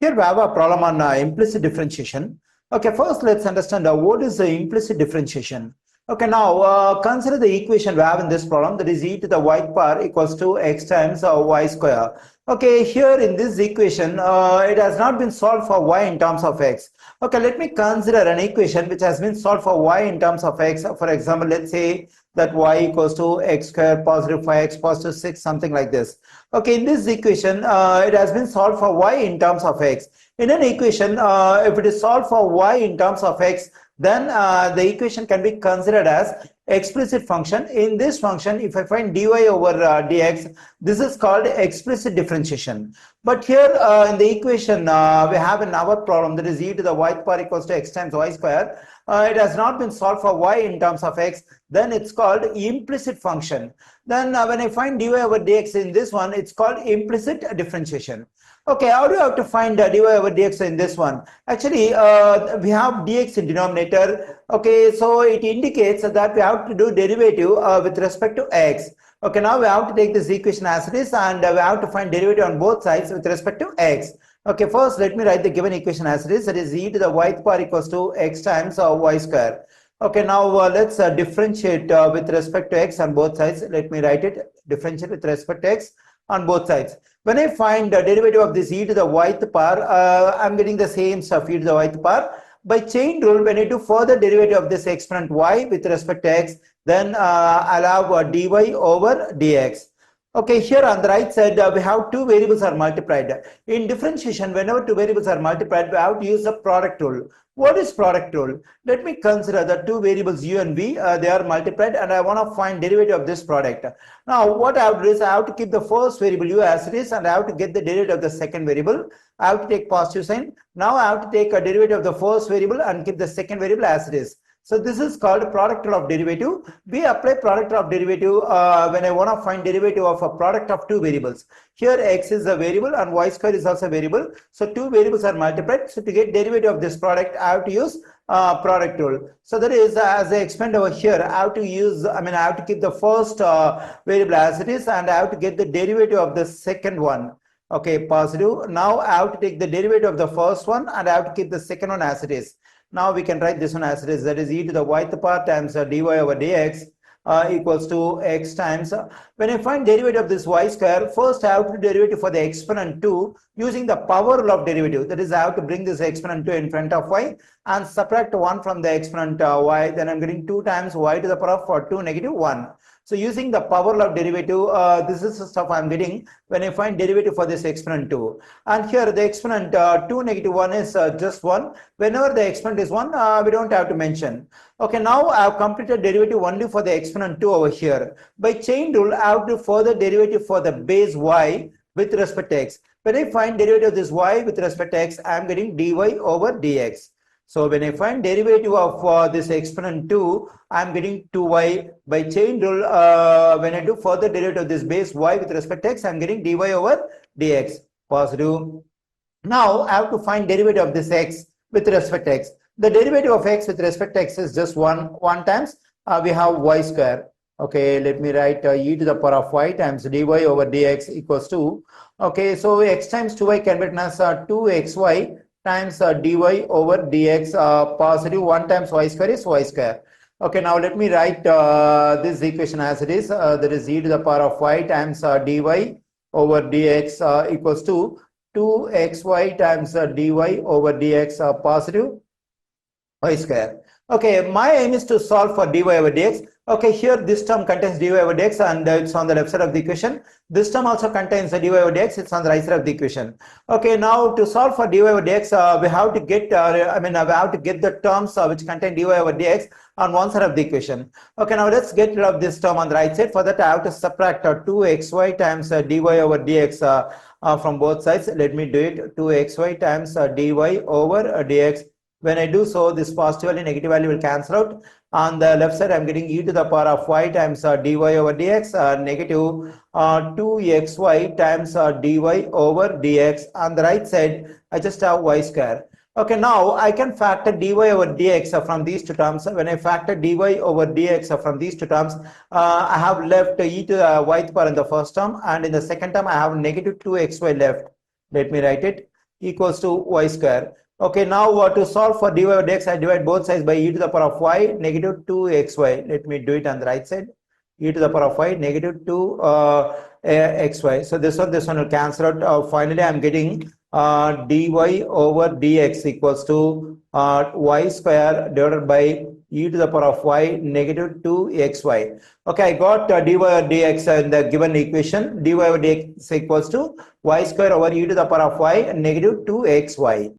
Here we have a problem on implicit differentiation. Okay, first let's understand what is the implicit differentiation. Okay, now consider the equation we have in this problem, that is e to the y power equals to x times y square. Okay, here in this equation, it has not been solved for y in terms of x. Okay, let me consider an equation which has been solved for y in terms of x. For example, let's say that y equals to x square positive 5x positive 6, something like this. Okay, in this equation, it has been solved for y in terms of x. In an equation, if it is solved for y in terms of x, then the equation can be considered as explicit function. In this function, if I find dy over dx, this is called explicit differentiation. But here in the equation, we have in our problem, that is e to the y power equals to x times y square. It has not been solved for y in terms of x, then it's called implicit function. Then when I find dy over dx in this one, it's called implicit differentiation. Okay, how do you have to find dy over dx in this one? Actually, we have dx in denominator. Okay, so it indicates that we have to do derivative with respect to x. Okay, now we have to take this equation as it is, and we have to find derivative on both sides with respect to x. Okay, first let me write the given equation as it is. That is e to the y power equals to x times y square. Okay, now let's differentiate with respect to x on both sides. Let me write it. Differentiate with respect to x on both sides. When I find the derivative of this e to the y-th power, I'm getting the same stuff, e to the y-th power. By chain rule, when I do further derivative of this exponent y with respect to x, then I'll have dy over dx. Okay, here on the right side, we have two variables are multiplied. In differentiation, whenever two variables are multiplied, we have to use the product rule. What is product rule? Let me consider the two variables u and v, they are multiplied, and I want to find derivative of this product. Now, what I have to do is I have to keep the first variable u as it is, and I have to get the derivative of the second variable. I have to take positive sign. Now I have to take a derivative of the first variable and keep the second variable as it is. So this is called product rule of derivative. We apply product rule of derivative when I want to find derivative of a product of two variables. Here x is a variable and y square is also a variable. So two variables are multiplied. So to get derivative of this product, I have to use product rule. So that is, as I explained over here, I have to use, I have to keep the first variable as it is, and I have to get the derivative of the second one. Okay, positive. Now I have to take the derivative of the first one, and I have to keep the second one as it is. Now we can write this one as it is, that is e to the y-th power times dy over dx equals to x times. When I find derivative of this y square, first I have to do derivative for the exponent 2 using the power rule of derivative. That is, I have to bring this exponent 2 in front of y and subtract 1 from the exponent y. Then I'm getting 2 times y to the power of 2 negative 1. So using the power law of derivative, this is the stuff I'm getting when I find derivative for this exponent 2. And here the exponent 2 negative 1 is just 1. Whenever the exponent is 1, we don't have to mention. Okay, now I have completed derivative only for the exponent 2 over here. By chain rule, I have to further derivative for the base y with respect to x. When I find derivative of this y with respect to x, I am getting dy over dx. So when I find derivative of this exponent 2, I am getting 2y. By chain rule, when I do further derivative of this base y with respect to x, I am getting dy over dx. Positive. Now I have to find derivative of this x with respect to x. The derivative of x with respect to x is just 1 times. We have y square. Okay, let me write e to the power of y times dy over dx equals to. Okay, so x times 2y can be written as 2xy times dy over dx, positive 1 times y square is y square. Okay, now let me write this equation as it is. That is e to the power of y times dy over dx equals to 2xy times dy over dx, positive y square. Okay, my aim is to solve for dy over dx. Okay, here this term contains dy over dx and it's on the left side of the equation. This term also contains dy over dx, it's on the right side of the equation. Okay, now to solve for dy over dx, we have to get, we have to get the terms which contain dy over dx on one side of the equation. Okay, now let's get rid of this term on the right side. For that, I have to subtract 2xy times dy over dx from both sides. Let me do it. 2xy times dy over dx. When I do so, this positive value, negative value will cancel out. On the left side, I'm getting e to the power of y times dy over dx, negative 2xy times dy over dx. On the right side, I just have y square. Okay, now I can factor dy over dx from these two terms. When I factor dy over dx from these two terms, I have left e to the y power in the first term, and in the second term, I have negative 2xy left. Let me write it. equals to y square. Okay, now to solve for dy over dx, I divide both sides by e to the power of y negative 2xy. Let me do it on the right side. E to the power of y negative 2 xy. So this one will cancel out. Finally, I'm getting dy over dx equals to y square divided by e to the power of y negative 2xy. Okay, I got dy over dx in the given equation. Dy over dx equals to y square over e to the power of y negative 2xy.